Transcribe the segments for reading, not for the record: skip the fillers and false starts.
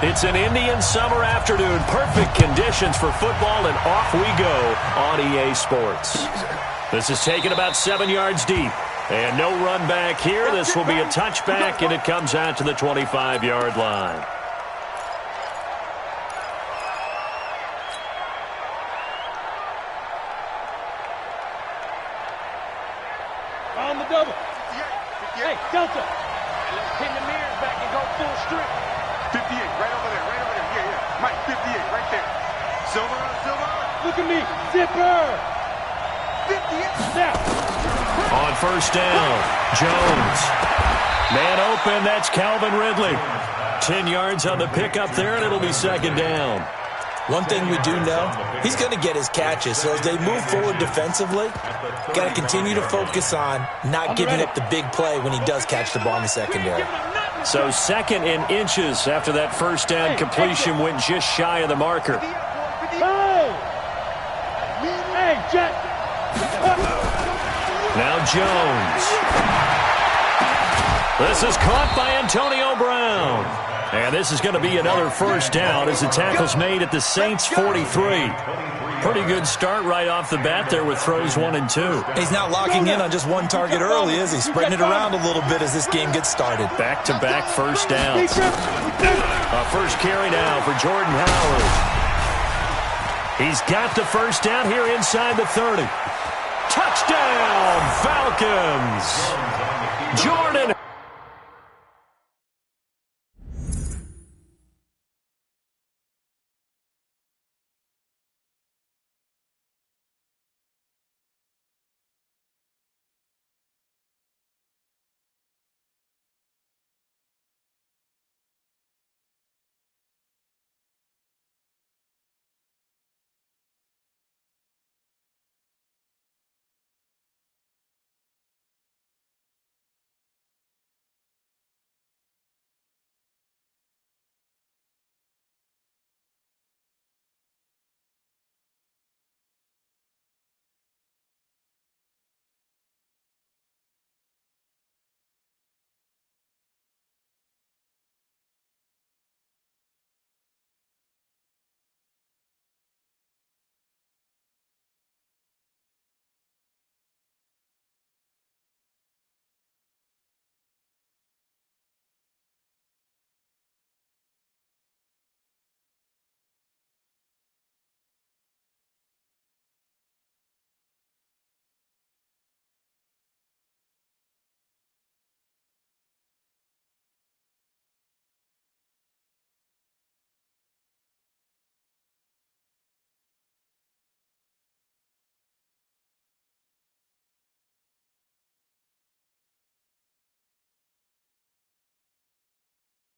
It's an Indian summer afternoon. Perfect conditions for football, and off we go on EA Sports. This is taken about 7 yards deep. And no run back here. This will be a touchback, and it comes out to the 25-yard line. On the double. Hey, Delta. Pin the mirrors back and go full strip. 58, right over there. Yeah. Mike, 58, right there. Silver. Look at me. Zipper. 58. Now. On first down, Jones. Man open, that's Calvin Ridley. 10 yards on the pickup there, and it'll be second down. One thing we do know, he's going to get his catches. So as they move forward defensively, got to continue to focus on not giving up the big play when he does catch the ball in the secondary. So second in inches after that first down completion went just shy of the marker. Hey, Jack. Now Jones. This is caught by Antonio Brown. And this is going to be another first down as the tackle's made at the Saints' 43. Pretty good start right off the bat there with throws 1 and 2. He's not locking in on just one target early, is he? Spreading it around a little bit as this game gets started. Back-to-back first downs. First carry now for Jordan Howard. He's got the first down here inside the 30. Touchdown, Falcons! Jordan.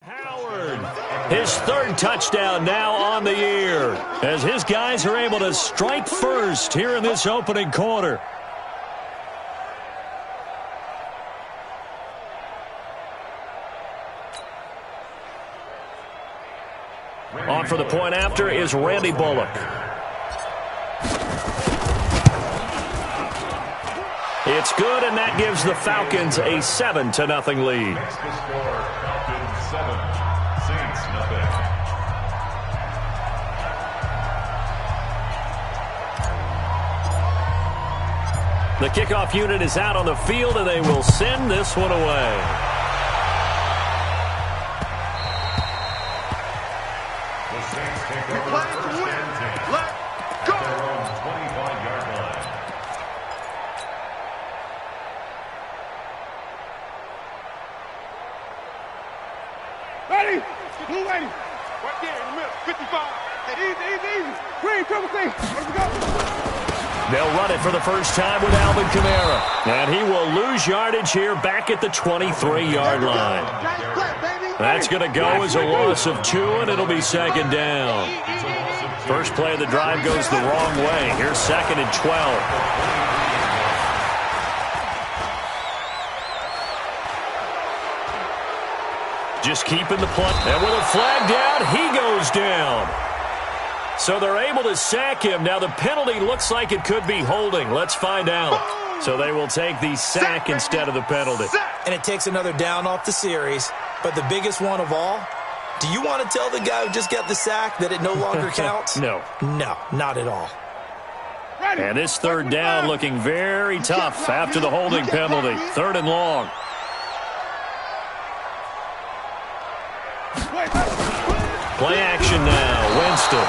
Howard, his third touchdown now on the year, as his guys are able to strike first here in this opening quarter. On for the point after is Randy Bullock. It's good, and that gives the Falcons a 7-0 lead. The kickoff unit is out on the field, and they will send this one away. Ready? Blue 80. Right there in the middle. 55. Easy. Green, triple C. Let's go. They'll run it for the first time with Alvin Kamara. And he will lose yardage here back at the 23-yard line. That's going to go as a loss of 2, and it'll be second down. First play of the drive goes the wrong way. Here's second and 12. Just keeping the punt. And with a flag down, he goes down. So they're able to sack him. Now the penalty looks like it could be holding. Let's find out. So they will take the sack instead of the penalty. And it takes another down off the series. But the biggest one of all, Do you want to tell the guy who just got the sack that it no longer counts? No. No, not at all. And this third down looking very tough after the holding penalty. 3rd and long. Play action now. Winston.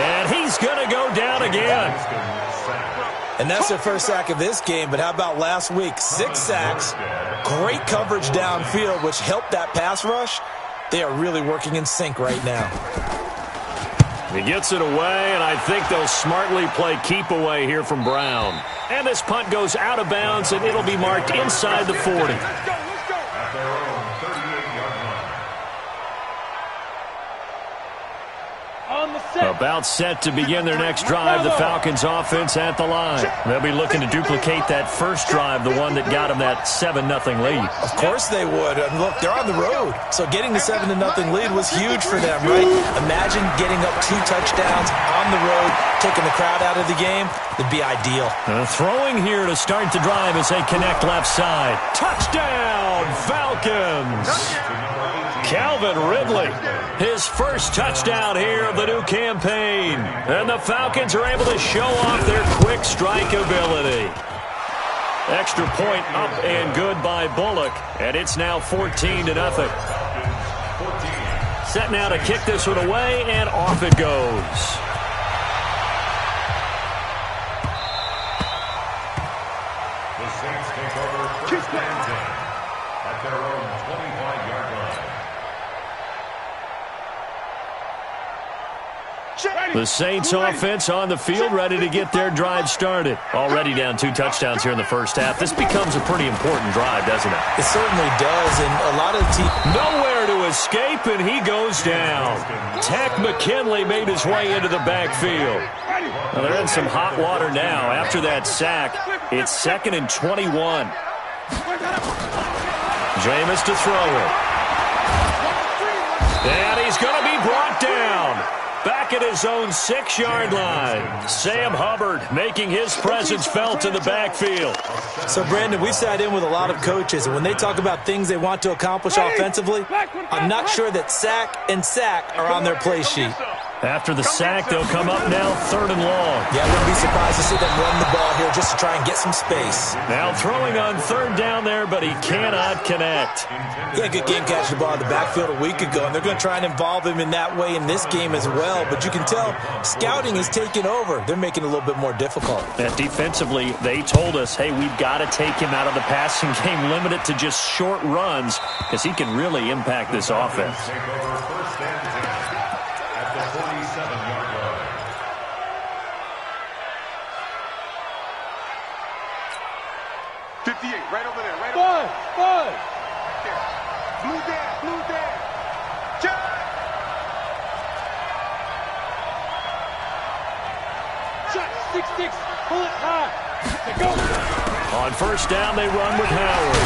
And he's going to go down again. And that's their first sack of this game, but how about last week? 6 sacks, great coverage downfield, which helped that pass rush. They are really working in sync right now. He gets it away, and I think they'll smartly play keep away here from Brown. And this punt goes out of bounds, and it'll be marked inside the 40. About set to begin their next drive, the Falcons offense at the line. They'll be looking to duplicate that first drive, the one that got them that 7-0 lead. Of course they would. And look, they're on the road. So getting the 7-0 lead was huge for them, right? Imagine getting up 2 touchdowns on the road, taking the crowd out of the game. It'd be ideal. Throwing here to start the drive as they connect left side. Touchdown, Falcons! Calvin Ridley, his first touchdown here of the new campaign. And the Falcons are able to show off their quick strike ability. Extra point up and good by Bullock. And it's now 14-0. Set now to kick this one away, and off it goes. The Saints take over first and 10 at their own 25-yard line. The Saints offense on the field, ready to get their drive started. Already down 2 touchdowns here in the first half. This becomes a pretty important drive, doesn't it? It certainly does, and a lot of the team... Nowhere to escape, and he goes down. Tech McKinley made his way into the backfield. Well, they're in some hot water now. After that sack, it's 2nd and 21. Jameis to throw it. And he's going to be brought down. Back at his own 6-yard line. Sam Hubbard making his presence felt in the backfield. So, Brandon, we've sat in with a lot of coaches, and when they talk about things they want to accomplish offensively, I'm not sure that sack and sack are on their play sheet. After the sack, they'll come up now 3rd and long. Yeah, I wouldn't be surprised to see them run the ball here just to try and get some space. Now throwing on 3rd down there, but he cannot connect. Yeah, good game catching the ball in the backfield a week ago, and they're going to try and involve him in that way in this game as well. But you can tell scouting is taking over. They're making it a little bit more difficult. And defensively, they told us, hey, we've got to take him out of the passing game, limit it to just short runs, because he can really impact this offense. 58, right over there, right over there. Blue there. Check! Shot, 6-6, pull it high. Go. On first down, they run with Howard.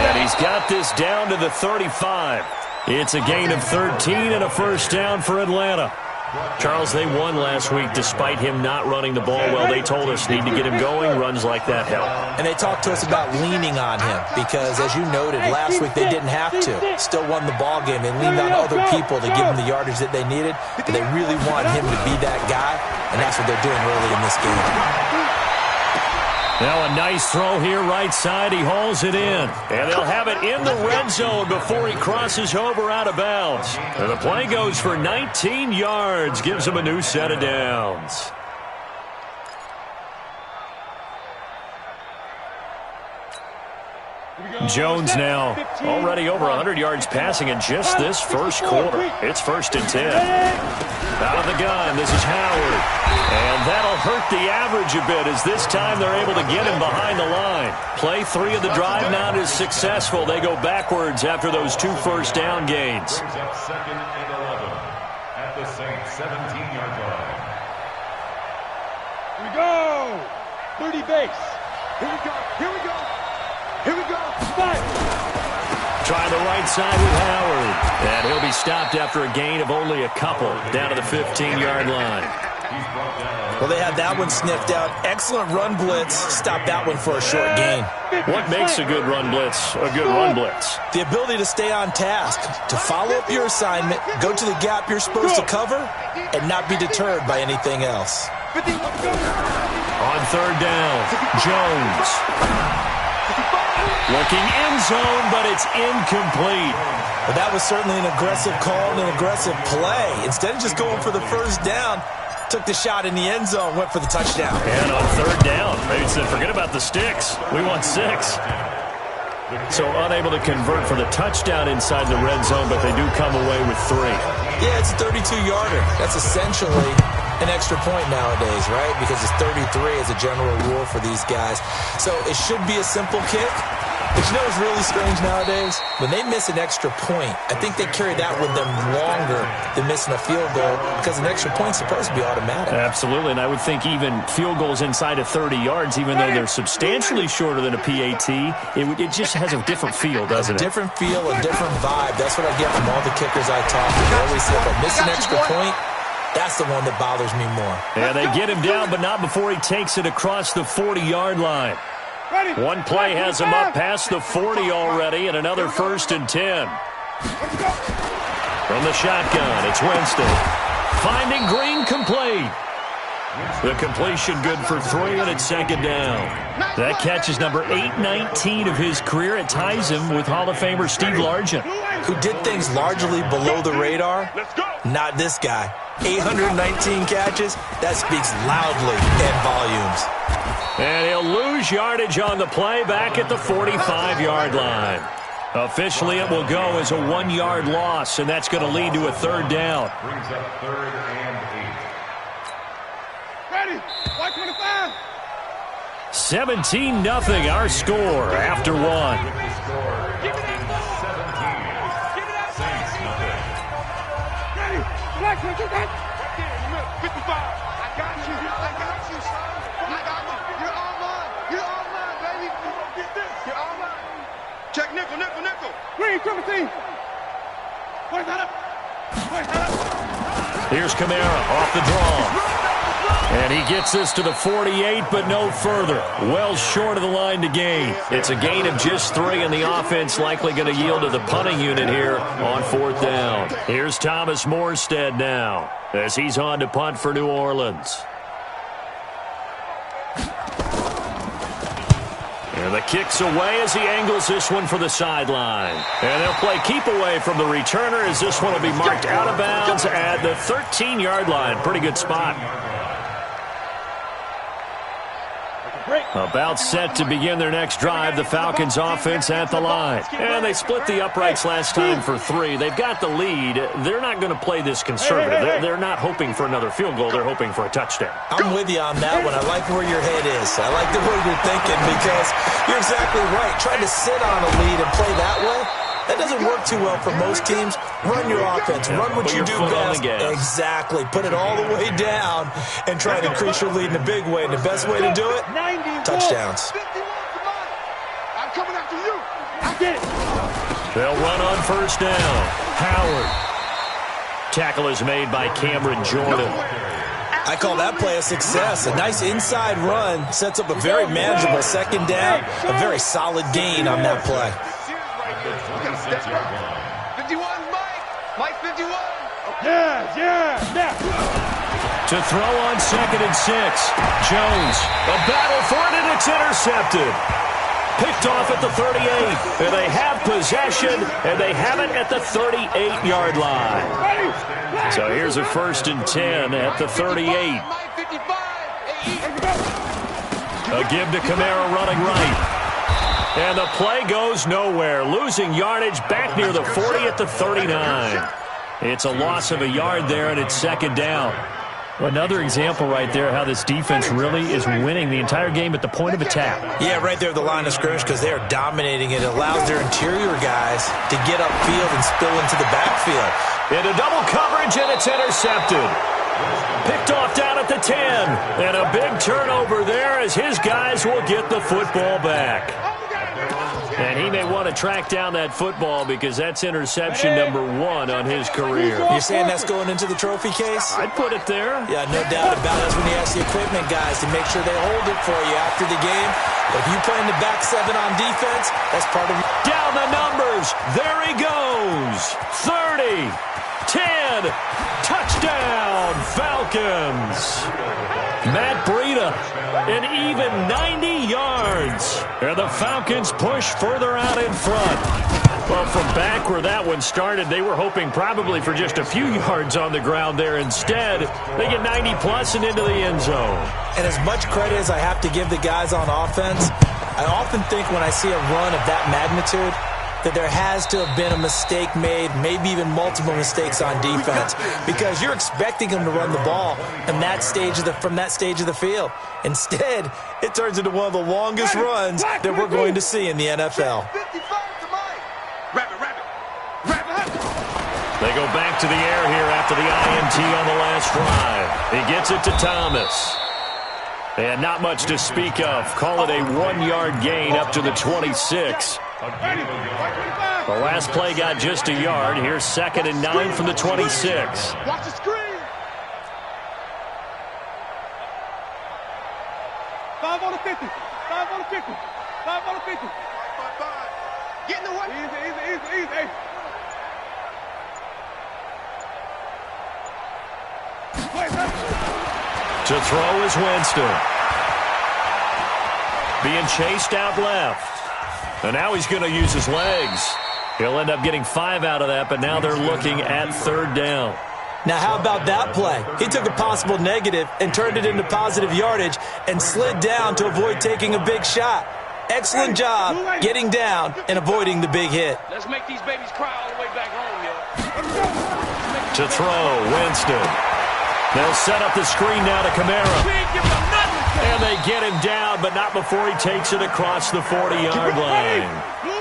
And he's got this down to the 35. It's a gain of 13 and a first down for Atlanta. Charles, they won last week despite him not running the ball well. They told us need to get him going. Runs like that help. And they talked to us about leaning on him because, as you noted, last week they didn't have to. Still won the ball game. They leaned on other people to give them the yardage that they needed. But they really want him to be that guy, and that's what they're doing early in this game. Now a nice throw here right side. He hauls it in. And they'll have it in the red zone before he crosses over out of bounds. And the play goes for 19 yards. Gives him a new set of downs. Jones now already over 100 yards passing in just this first quarter. It's 1st and 10. Out of the gun, this is Howard. And that'll hurt the average a bit as this time they're able to get him behind the line. Play 3 of the drive not as successful. They go backwards after those 2 first down gains. 2nd and 11 at the Saints 17-yard line. Here we go. 30 base. Here we go. Try the right side with Howard. And he'll be stopped after a gain of only a couple down to the 15-yard line. Well, they had that one sniffed out. Excellent run blitz. Stop that one for a short gain. What makes a good run blitz a good run blitz? The ability to stay on task, to follow up your assignment, go to the gap you're supposed to cover, and not be deterred by anything else. On third down, Jones. Looking end zone, but it's incomplete. But that was certainly an aggressive call and an aggressive play. Instead of just going for the first down, took the shot in the end zone, went for the touchdown. And on third down, they said, forget about the sticks. We want 6. So unable to convert for the touchdown inside the red zone, but they do come away with 3. Yeah, it's a 32-yarder. That's essentially an extra point nowadays, right? Because it's 33 as a general rule for these guys. So it should be a simple kick. But you know what's really strange nowadays? When they miss an extra point, I think they carry that with them longer than missing a field goal because an extra point's supposed to be automatic. Absolutely, and I would think even field goals inside of 30 yards, even though they're substantially shorter than a PAT, it just has a different feel, doesn't it? A different feel, a different vibe. That's what I get from all the kickers I talk to. They always say, if I miss an extra point, that's the one that bothers me more. Yeah, they get him down, but not before he takes it across the 40-yard line. One play has him up past the 40 already, and another 1st and 10. From the shotgun, it's Winston. Finding Green complete. The completion good for 3, and it's 2nd down. That catch is number 819 of his career. It ties him with Hall of Famer Steve Largent, who did things largely below the radar. Not this guy. 819 catches, that speaks loudly in volumes. And he'll lose yardage on the play back at the 45-yard line. Officially, it will go as a 1-yard loss, and that's going to lead to a 3rd down. Brings up 3rd and 8. Ready? White 25. 17-0 our score after 1. Give me that ball. 17. Give me that Saints nothing. Ready? Black 25. Right there in the middle. 55. I got you. I got you, son. I got you. You're all mine. You're all mine, baby. You gonna get this. You're all mine. Check nickel, nickel, nickel. Green, triple team. Where's that up? Where's that up? Here's Kamara off the draw. And he gets this to the 48, but no further. Well short of the line to gain. It's a gain of just 3, and the offense likely going to yield to the punting unit here on 4th down. Here's Thomas Morstead now as he's on to punt for New Orleans. And the kick's away as he angles this one for the sideline. And they'll play keep away from the returner as this one will be marked out of bounds at the 13-yard line. Pretty good spot. About set to begin their next drive, the Falcons offense at the line. And they split the uprights last time for 3. They've got the lead. They're not going to play this conservative. They're not hoping for another field goal. They're hoping for a touchdown. I'm with you on that one. I like where your head is. I like the way you're thinking because you're exactly right. Trying to sit on a lead and play that way, that doesn't work too well for most teams. Run your offense. Run what you do best. Exactly. Put it all the way down and try to increase your lead in a big way. And the best way to do it, touchdowns. I'm coming after you. I get it. They'll run on 1st down. Howard. Tackle is made by Cameron Jordan. I call that play a success. A nice inside run sets up a very manageable 2nd down. A very solid gain on that play. 51, Mike 51. Yeah. To throw on 2nd and 6. Jones, a battle for it, and it's intercepted. Picked off at the 38. And they have possession, and they have it at the 38-yard line. So here's a 1st and 10 at the 38. A give to Kamara running right. And the play goes nowhere. Losing yardage back near the 40 at the 39. It's a loss of a yard there, and it's 2nd down. Another example right there how this defense really is winning the entire game at the point of attack. Yeah, right there at the line of scrimmage because they are dominating it. It allows their interior guys to get upfield and spill into the backfield. Into double coverage, and it's intercepted. Picked off down at the 10. And a big turnover there as his guys will get the football back. And he may want to track down that football because that's interception number 1 on his career. You're saying that's going into the trophy case? I'd put it there. Yeah, no doubt about it. That's when you ask the equipment guys to make sure they hold it for you after the game. But if you play in the back 7 on defense, that's part of your... Down the numbers. There he goes. 30, 10, touchdown, Falcons. Matt Breida, an even 90 yards. And the Falcons push further out in front. Well, from back where that one started, they were hoping probably for just a few yards on the ground there. Instead, they get 90-plus and into the end zone. And as much credit as I have to give the guys on offense, I often think when I see a run of that magnitude that there has to have been a mistake made, maybe even multiple mistakes on defense, because you're expecting them to run the ball from that stage of the field. Instead, it turns into one of the longest runs that we're going to see in the NFL. They go back to the air here after the INT on the last drive. He gets it to Thomas. And not much to speak of. Call it a 1-yard gain up to the 26. The last play got just a yard. Here's 2nd and 9 from the 26. Watch the screen. 5 on the 50. 5 on the 50. 5 on the 50. 5. Get in the way. Easy. To throw is Winston. Being chased out left. And now he's going to use his legs. He'll end up getting 5 out of that, but now they're looking at 3rd down. Now, how about that play? He took a possible negative and turned it into positive yardage and slid down to avoid taking a big shot. Excellent job getting down and avoiding the big hit. Let's make these babies cry all the way back home, yo. To throw, Winston. They'll set up the screen now to Kamara. And they get him down, but not before he takes it across the 40-yard line.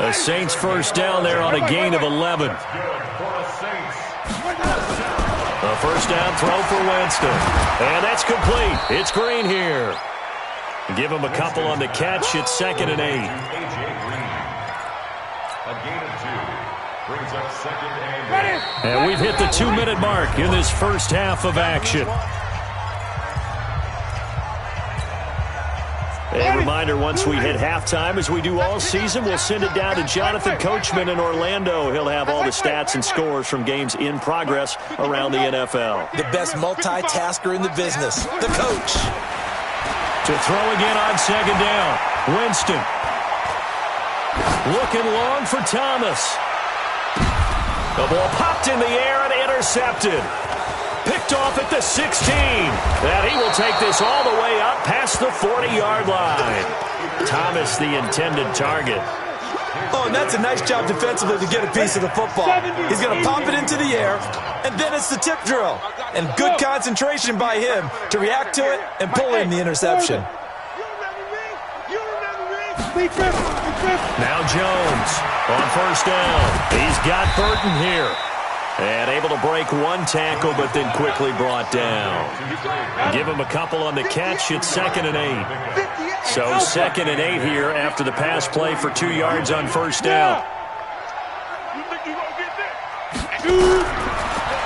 The Saints first down there on a gain of 11. A first down throw for Winston. And that's complete. It's Green here. Give him a couple on the catch. It's 2nd and 8. A gain of 2 brings up 2nd and 8. And we've hit the 2-minute mark in this first half of action. A reminder, once we hit halftime, as we do all season, we'll send it down to Jonathan Coachman in Orlando. He'll have all the stats and scores from games in progress around the NFL. The best multitasker in the business, the coach. To throw again on 2nd down. Winston. Looking long for Thomas. The ball popped in the air and intercepted. Picked off at the 16. And he will take this all the way up past the 40-yard line. Thomas, the intended target. Oh, and that's a nice job defensively to get a piece of the football. He's going to pop it into the air, and then it's the tip drill. And good concentration by him to react to it and pull in the interception. Now Jones on first down. He's got Burton here. And able to break one tackle, but then quickly brought down. Give him a couple on the catch. It's 2nd and 8. So 2nd and 8 here after the pass play for 2 yards on first down.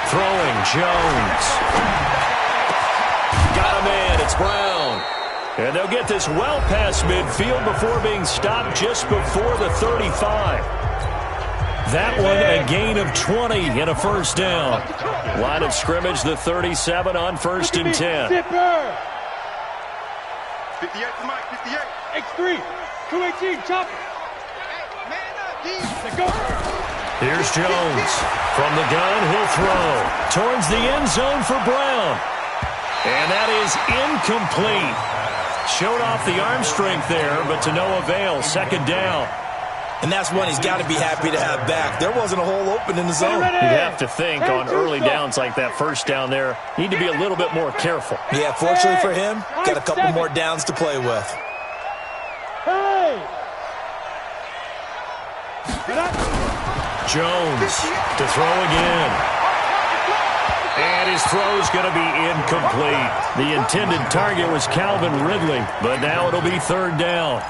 Throwing, Jones. Got a man. It's Brown. And they'll get this well past midfield before being stopped just before the 35. That one a gain of 20 and a first down. Line of scrimmage, the 37 on 1st and 10. 58 to Mike, 58. X3, 218, chop. Man up, D. Go. Here's Jones. From the gun, he'll throw. Towards the end zone for Brown. And that is incomplete. Showed off the arm strength there, but to no avail. 2nd down. And that's one he's got to be happy to have back. There wasn't a hole open in the zone. You'd have to think on early downs like that first down there, need to be a little bit more careful. Yeah, fortunately for him, got a couple more downs to play with. Jones to throw again. And his throw's going to be incomplete. The intended target was Calvin Ridley, but now it'll be 3rd down.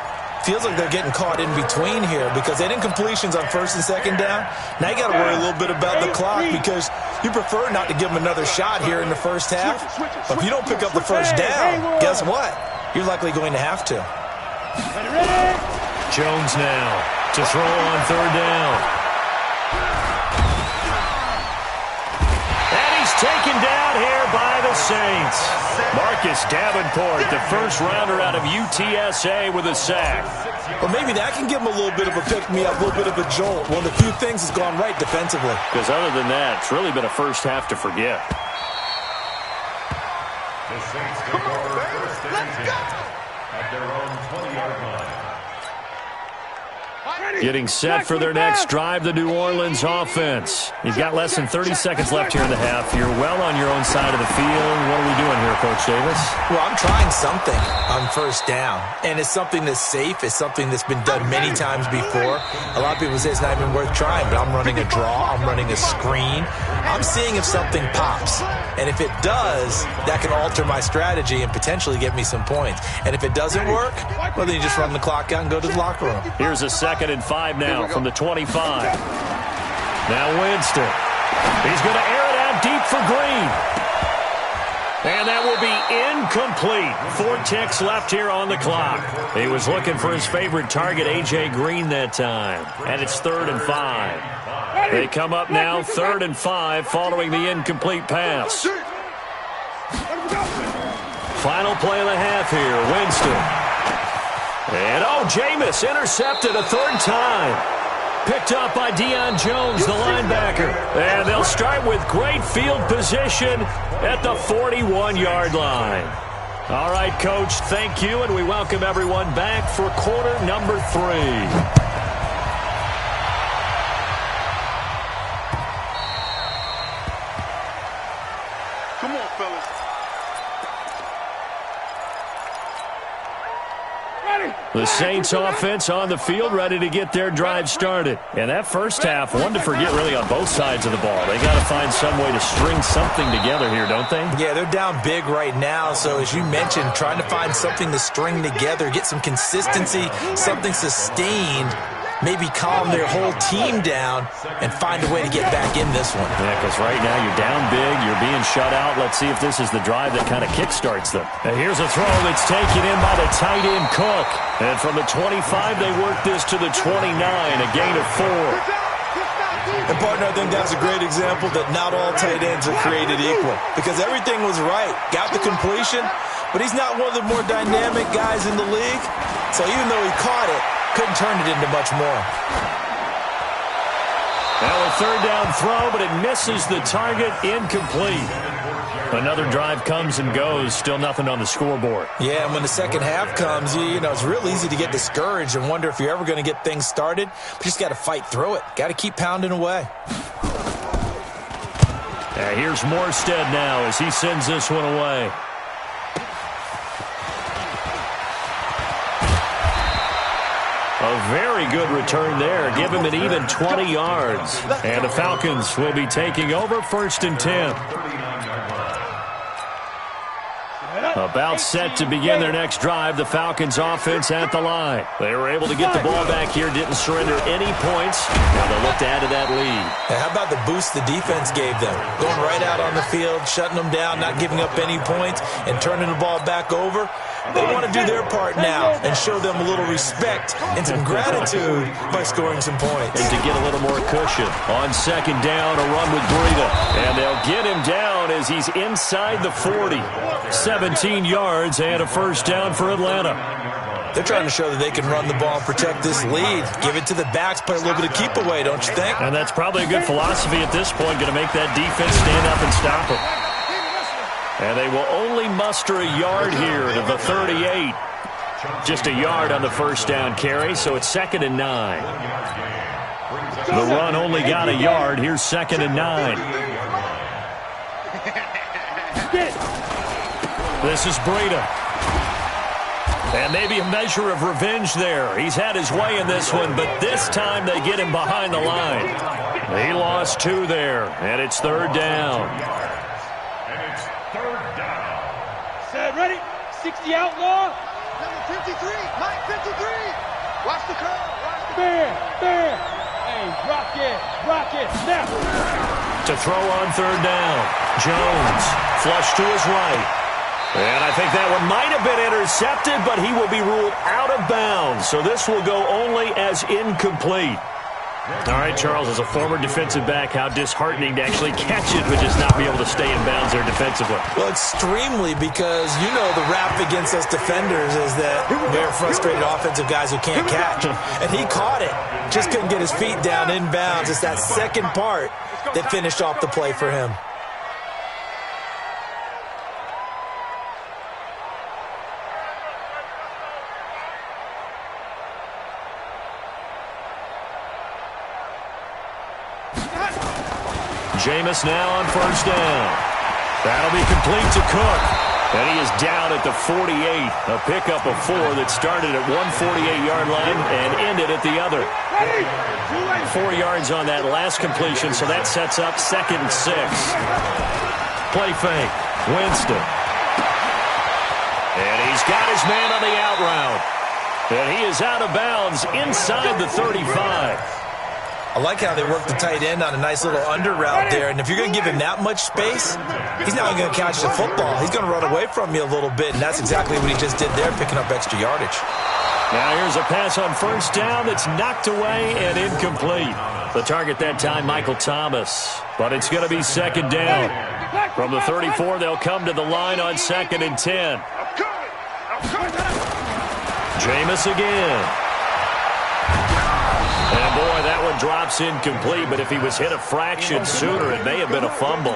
feels like they're getting caught in between here because they didn't completions on first and second down. Now you got to worry a little bit about the clock because you prefer not to give them another shot here in the first half. But if you don't pick up the first down, guess what? You're likely going to have to. Jones now to throw on third down. And he's taken down here by the Saints. Marcus Davenport, the first rounder out of UTSA with a sack. Well, maybe that can give him a little bit of a pick-me-up, a little bit of a jolt. One of the few things has gone right defensively. Because other than that, it's really been a first half to forget. The Saints take over first and 10 at their own 20-yard line. Getting set for their next drive, the New Orleans offense. You've got less than 30 seconds left here in the half. You're well on your own side of the field. What are we doing here, Coach Davis? Well, I'm trying something on first down, and it's something that's safe. It's something that's been done many times before. A lot of people say it's not even worth trying, but I'm running a draw. I'm running a screen. I'm seeing if something pops, and if it does, that can alter my strategy and potentially get me some points. And if it doesn't work, well, then you just run the clock out and go to the locker room. Here's a 2nd and 5 now from the 25. Now Winston. He's going to air it out deep for Green. And that will be incomplete. 4 ticks left here on the clock. He was looking for his favorite target, A.J. Green, that time. And it's 3rd and 5. They come up now 3rd and 5 following the incomplete pass. Final play of the half here. Winston. And, Jameis intercepted a 3rd time. Picked up by Deion Jones, the linebacker. And they'll start with great field position at the 41-yard line. All right, Coach, thank you, and we welcome everyone back for quarter number 3. The Saints offense on the field ready to get their drive started. And that first half, one to forget really on both sides of the ball. They got to find some way to string something together here, don't they? Yeah, they're down big right now. So as you mentioned, trying to find something to string together, get some consistency, something sustained, maybe calm their whole team down and find a way to get back in this one. Yeah, because right now you're down big, you're being shut out. Let's see if this is the drive that kind of kickstarts them. And here's a throw that's taken in by the tight end Cook. And from the 25, they work this to the 29, a gain of 4. And, partner, I think that's a great example that not all tight ends are created equal because everything was right. Got the completion, but he's not one of the more dynamic guys in the league. So even though he caught it, couldn't turn it into much more. Now a 3rd down throw, but it misses the target, incomplete. Another drive comes and goes, still nothing on the scoreboard. Yeah, and when the second half comes, you know, it's real easy to get discouraged and wonder if you're ever going to get things started. But you just got to fight through it. Got to keep pounding away. Here's Morstead now as he sends this one away. A very good return there. Give him an even 20 yards. And the Falcons will be taking over 1st and 10. About set to begin their next drive, the Falcons offense at the line. They were able to get the ball back here, didn't surrender any points. Now they'll look to add to that lead. And how about the boost the defense gave them? Going right out on the field, shutting them down, not giving up any points, and turning the ball back over. They want to do their part now and show them a little respect and some gratitude by scoring some points. And to get a little more cushion. On 2nd down, a run with Breida. And they'll get him down as he's inside the 40. 17 yards and a 1st down for Atlanta. They're trying to show that they can run the ball and protect this lead. Give it to the backs, play a little bit of keep away, don't you think? And that's probably a good philosophy at this point, going to make that defense stand up and stop them. And they will only muster a yard here to the 38. Just a yard on the 1st down carry, so it's 2nd and 9. The run only got a yard. Here's 2nd and 9. This is Breida. And maybe a measure of revenge there. He's had his way in this one, but this time they get him behind the line. He lost 2 there, and it's 3rd down. And it's 3rd down. Set, ready? 60 outlaw. Number 53, Mike 53. Watch the curl. Fair. Hey, rock it, now. To throw on third down. Jones, flush to his right. And I think that one might have been intercepted, but he will be ruled out of bounds. So this will go only as incomplete. All right, Charles, as a former defensive back, how disheartening to actually catch it but just not be able to stay in bounds there defensively. Well, extremely, because you know the rap against us defenders is that we're frustrated offensive guys who can't catch. And he caught it. Just couldn't get his feet down in bounds. It's that second part that finished off the play for him. Jameis now on first down. That'll be complete to Cook. And he is down at the 48. A pickup of 4 that started at 148-yard line and ended at the other. 4 yards on that last completion, so that sets up 2nd and 6. Play fake. Winston. And he's got his man on the out route. And he is out of bounds inside the 35. I like how they work the tight end on a nice little under route there. And if you're going to give him that much space, he's not only going to catch the football, he's going to run away from you a little bit. And that's exactly what he just did there, picking up extra yardage. Now here's a pass on first down that's knocked away and incomplete. The target that time, Michael Thomas. But it's going to be 2nd down. From the 34, they'll come to the line on 2nd and 10. Jameis again. And, boy, that one drops incomplete, but if he was hit a fraction sooner, it may have been a fumble.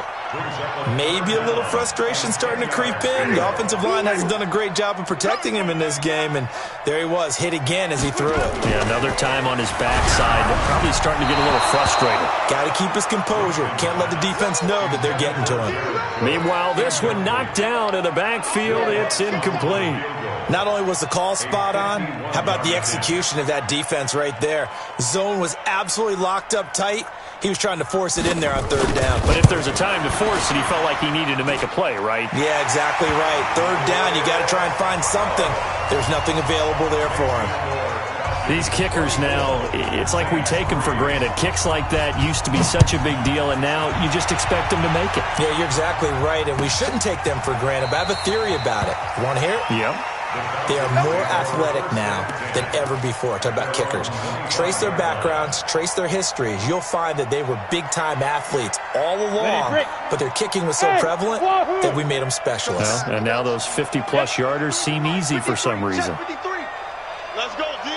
Maybe a little frustration starting to creep in. The offensive line hasn't done a great job of protecting him in this game, and there he was, hit again as he threw it. Yeah, another time on his backside, probably starting to get a little frustrated. Got to keep his composure. Can't let the defense know that they're getting to him. Meanwhile, this one knocked down in the backfield. It's incomplete. Not only was the call spot on, how about the execution of that defense right there? Zone was absolutely locked up tight. He was trying to force it in there on 3rd down. But if there's a time to force it, he felt like he needed to make a play, right? Yeah, exactly right. 3rd down, you got to try and find something. There's nothing available there for him. These kickers now, it's like we take them for granted. Kicks like that used to be such a big deal, and now you just expect them to make it. Yeah, you're exactly right, and we shouldn't take them for granted, but I have a theory about it. You want to hear it? Yep. They are more athletic now than ever before. Talk about kickers. Trace their backgrounds, trace their histories. You'll find that they were big-time athletes all along, but their kicking was so prevalent that we made them specialists. Well, and now those 50-plus yarders seem easy for some reason. Let's go, D.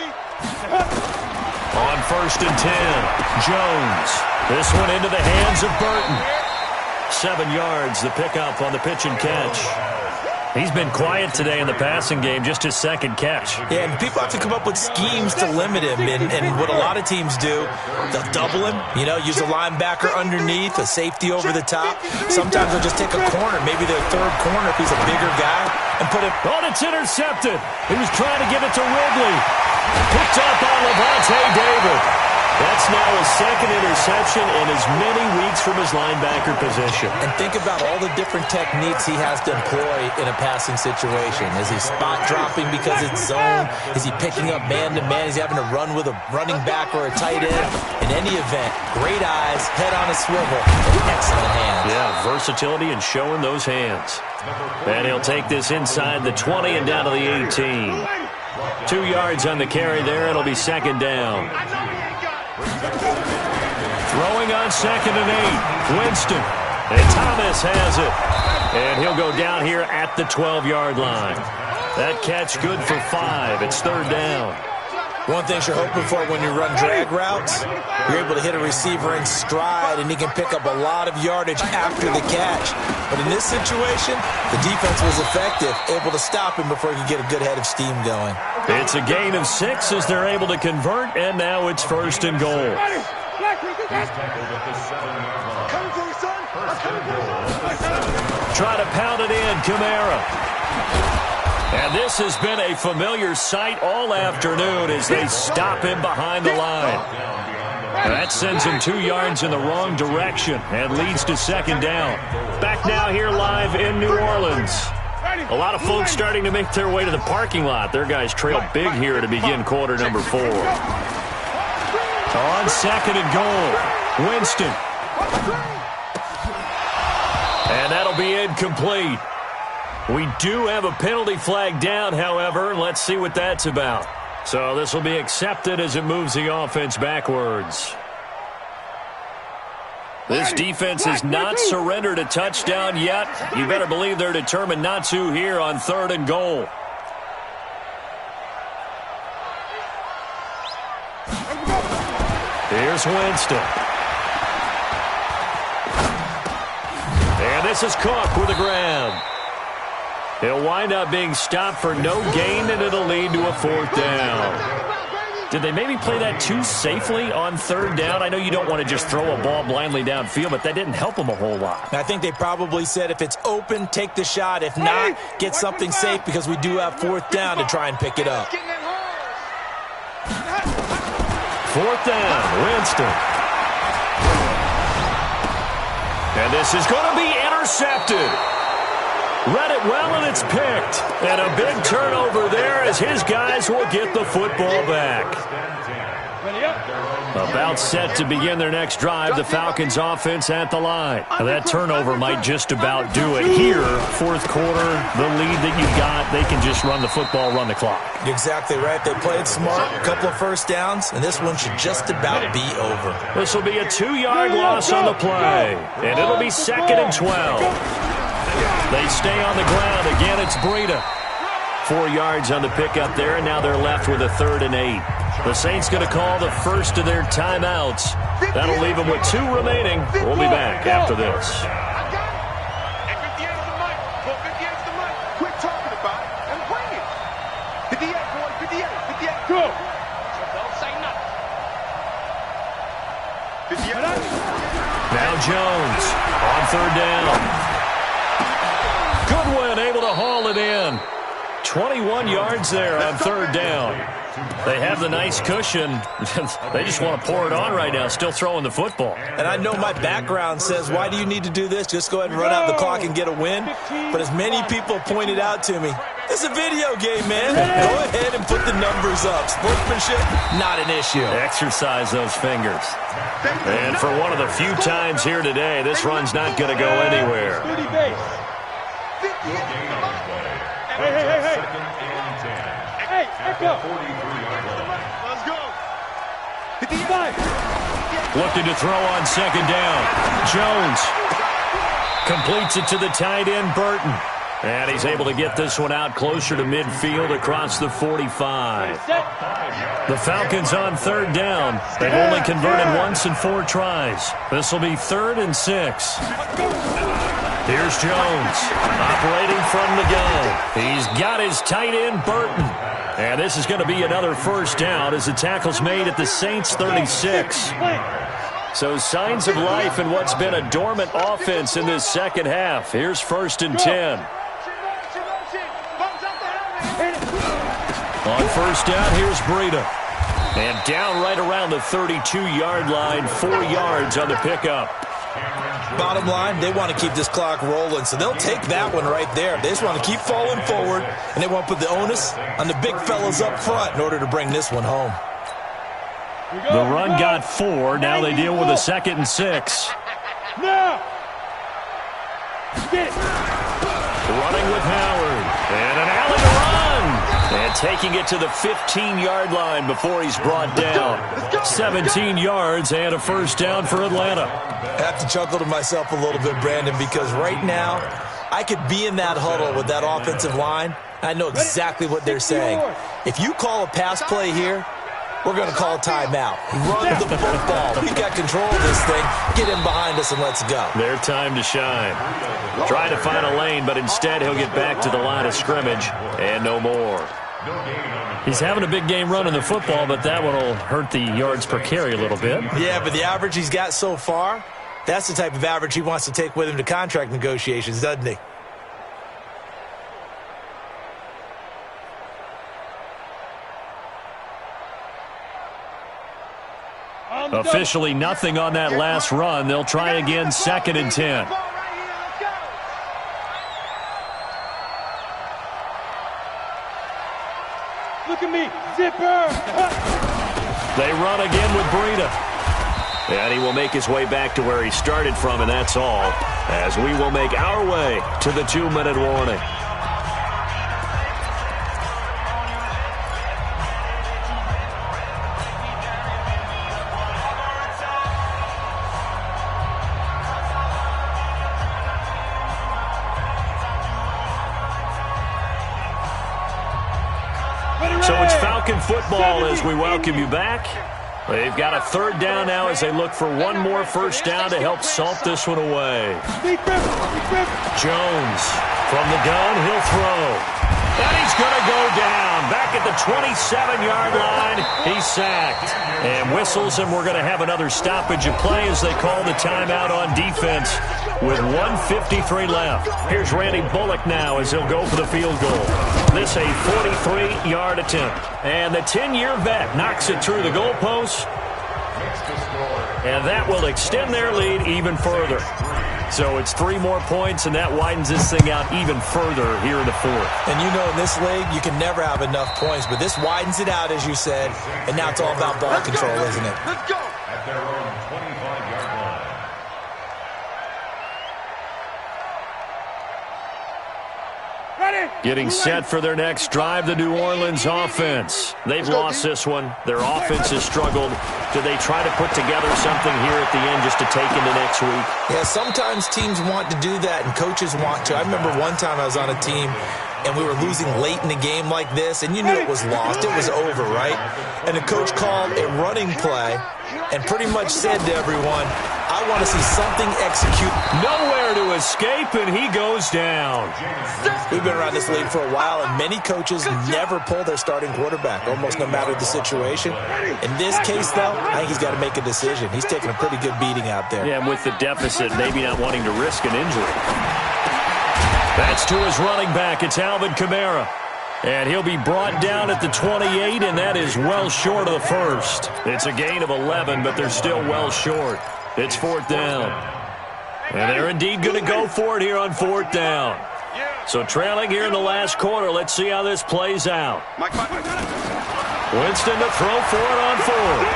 On 1st and 10, Jones. This one into the hands of Burton. 7 yards, the pickup on the pitch and catch. He's been quiet today in the passing game, just his 2nd catch. Yeah, and people have to come up with schemes to limit him. And what a lot of teams do, they'll double him, use a linebacker underneath, a safety over the top. Sometimes they'll just take a corner, maybe their 3rd corner if he's a bigger guy, and put him. Oh, it's intercepted. He was trying to give it to Ridley. Picked up on Levante David. That's now his 2nd interception in as many weeks from his linebacker position. And think about all the different techniques he has to employ in a passing situation. Is he spot dropping because it's zone? Is he picking up man-to-man? Is he having to run with a running back or a tight end? In any event, great eyes, head on a swivel, and excellent hands. Yeah, versatility and showing those hands. And he'll take this inside the 20 and down to the 18. 2 yards on the carry there. It'll be 2nd down. Throwing on 2nd and 8. Winston. And Thomas has it. And he'll go down here at the 12-yard line. That catch good for 5. It's 3rd down. One thing you're hoping for when you run drag routes, you're able to hit a receiver in stride, and he can pick up a lot of yardage after the catch. But in this situation, the defense was effective, able to stop him before he could get a good head of steam going. It's a gain of 6 as they're able to convert, and now it's 1st and goal. Try to pound it in, Kamara. And this has been a familiar sight all afternoon as they stop him behind the line. That sends him 2 yards in the wrong direction and leads to 2nd down. Back now here live in New Orleans. A lot of folks starting to make their way to the parking lot. Their guys trail big here to begin quarter number 4. On second and goal, Winston. And that'll be incomplete. We do have a penalty flag down, however. Let's see what that's about. So this will be accepted as it moves the offense backwards. This defense has not surrendered a touchdown yet. You better believe they're determined not to here on third and goal. Here's Winston. And this is Cook with a grab. He'll wind up being stopped for no gain, and it'll lead to a 4th down. Did they maybe play that too safely on 3rd down? I know you don't want to just throw a ball blindly downfield, but that didn't help them a whole lot. I think they probably said if it's open, take the shot. If not, get something safe because we do have 4th down to try and pick it up. 4th down, Winston. And this is going to be intercepted. Read it well, and it's picked. And a big turnover there as his guys will get the football back. About set to begin their next drive, the Falcons offense at the line. Now that turnover might just about do it here. 4th quarter, the lead that you got, they can just run the football, run the clock. You're exactly right. They played smart, a couple of 1st downs, and this one should just about be over. This will be a 2-yard loss on the play, and it'll be 2nd and 12. They stay on the ground. Again, it's Breida. 4 yards on the pickup there, and now they're left with a 3rd and 8. The Saints going to call the first of their timeouts. That'll leave them with 2 remaining. We'll be back after this. Quit talking about it and bring it. 58, boy, 58, 58. Go. Don't say nothing. 58. Now Jones on 3rd down. Goodwin able to haul it in. 21 yards there on 3rd down. They have the nice cushion. They just want to pour it on right now, still throwing the football. And I know my background says, why do you need to do this? Just go ahead and run out the clock and get a win. But as many people pointed out to me, it's a video game, man. Go ahead and put the numbers up. Sportsmanship, not an issue. Exercise those fingers. And for one of the few times here today, this run's not going to go anywhere. Hey, echo. Let's go. 55. Looking to throw on 2nd down. Jones completes it to the tight end, Burton. And he's able to get this one out closer to midfield across the 45. The Falcons on 3rd down. They've only converted once in 4 tries. This will be 3rd and 6. Here's Jones operating from the gun. He's got his tight end, Burton. And this is going to be another 1st down as the tackle's made at the Saints' 36. So signs of life in what's been a dormant offense in this 2nd half. Here's 1st and 10. On 1st down, here's Breida. And down right around the 32-yard line, 4 yards on the pickup. Bottom line, they want to keep this clock rolling, so they'll take that one right there. They just want to keep falling forward, and they want to put the onus on the big fellas up front in order to bring this one home. The run got 4. Now they deal with a 2nd and 6. Now. Get it. Running with Howard. And an alley to run. And taking it to the 15-yard line before he's brought down. 17 yards and a 1st down for Atlanta. I have to chuckle to myself a little bit, Brandon, because right now I could be in that huddle with that offensive line. I know exactly what they're saying. If you call a pass play here, we're going to call timeout. Run the football. We got control of this thing. Get in behind us and let's go. Their time to shine. Trying to find a lane, but instead he'll get back to the line of scrimmage and no more. He's having a big game running the football, but that one will hurt the yards per carry a little bit. Yeah, but the average he's got so far, that's the type of average he wants to take with him to contract negotiations, doesn't he? Officially nothing on that last run. They'll try again, 2nd and 10. They run again with Breida. And he will make his way back to where he started from, and that's all, as we will make our way to the 2-minute warning. So it's Falcon football as we welcome you back. They've got a 3rd down now as they look for one more first down to help salt this one away. Jones from the gun, he'll throw. And he's going to go down. Back at the 27-yard line, he's sacked. And whistles, and we're going to have another stoppage of play as they call the timeout on defense with 1:53 left. Here's Randy Bullock now as he'll go for the field goal. This a 43-yard attempt. And the 10-year vet knocks it through the goalpost. And that will extend their lead even further. So it's 3 more points, and that widens this thing out even further here in the 4th. And you know in this league, you can never have enough points, but this widens it out, as you said, and now it's all about ball control, isn't it? Let's go. At their own 25-yard line. Getting set for their next drive, the New Orleans offense. They've lost this one. Their offense has struggled. Do they try to put together something here at the end just to take into next week? Yeah, sometimes teams want to do that, and coaches want to. I remember one time I was on a team, and we were losing late in the game like this, and you knew it was lost. It was over, right? And the coach called a running play and pretty much said to everyone, I want to see something execute. Nowhere to escape, and he goes down. We've been around this league for a while, and many coaches never pull their starting quarterback, almost no matter the situation. In this case, though, I think he's got to make a decision. He's taking a pretty good beating out there. Yeah, and with the deficit, maybe not wanting to risk an injury. That's to his running back. It's Alvin Kamara. And he'll be brought down at the 28, and that is well short of the first. It's a gain of 11, but they're still well short. It's 4th down. And they're indeed going to go for it here on 4th down. So trailing here in the last quarter, let's see how this plays out. Winston to throw for it on 4th.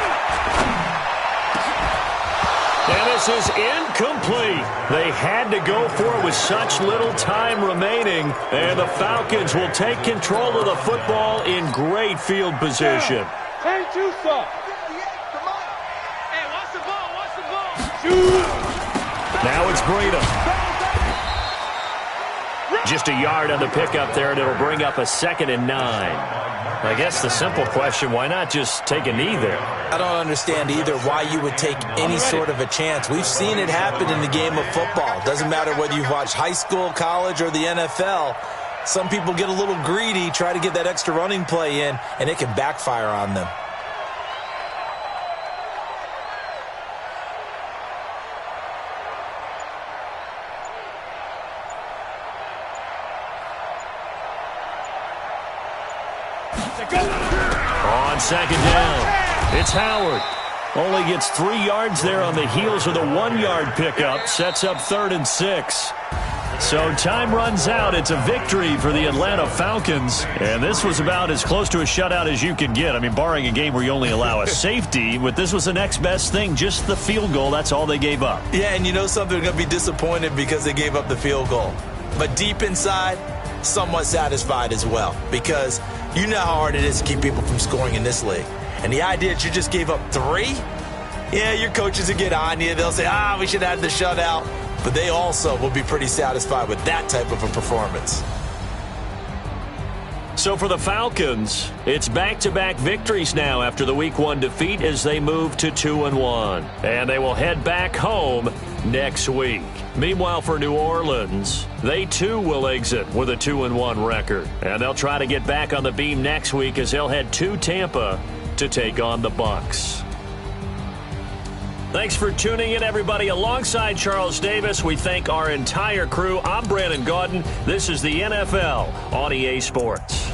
And this is incomplete. They had to go for it with such little time remaining. And the Falcons will take control of the football in great field position. Ain't you soft? Hey, watch the ball, watch the ball. Now it's Breida. Just a yard on the pickup there, and it'll bring up a 2nd and 9. I guess the simple question, why not just take a knee there? I don't understand either why you would take any sort of a chance. We've seen it happen in the game of football. Doesn't matter whether you've watched high school, college, or the NFL. Some people get a little greedy, try to get that extra running play in, and it can backfire on them. On 2nd down, it's Howard. Only gets 3 yards there on the heels of the 1-yard pickup. Sets up 3rd and 6. So time runs out. It's a victory for the Atlanta Falcons. And this was about as close to a shutout as you could get. I mean, barring a game where you only allow a safety, but this was the next best thing, just the field goal. That's all they gave up. Yeah, and you know something, they're going to be disappointed because they gave up the field goal. But deep inside, somewhat satisfied as well, because you know how hard it is to keep people from scoring in this league. And the idea that you just gave up 3, yeah, your coaches will get on you. They'll say, we should have the shutout. But they also will be pretty satisfied with that type of a performance. So for the Falcons, it's back-to-back victories now after the Week 1 defeat as they move to 2-1. And they will head back home next week. Meanwhile, for New Orleans, they too will exit with a 2-1 record. And they'll try to get back on the beam next week as they'll head to Tampa to take on the Bucs. Thanks for tuning in, everybody. Alongside Charles Davis, we thank our entire crew. I'm Brandon Gaudin. This is the NFL on EA Sports.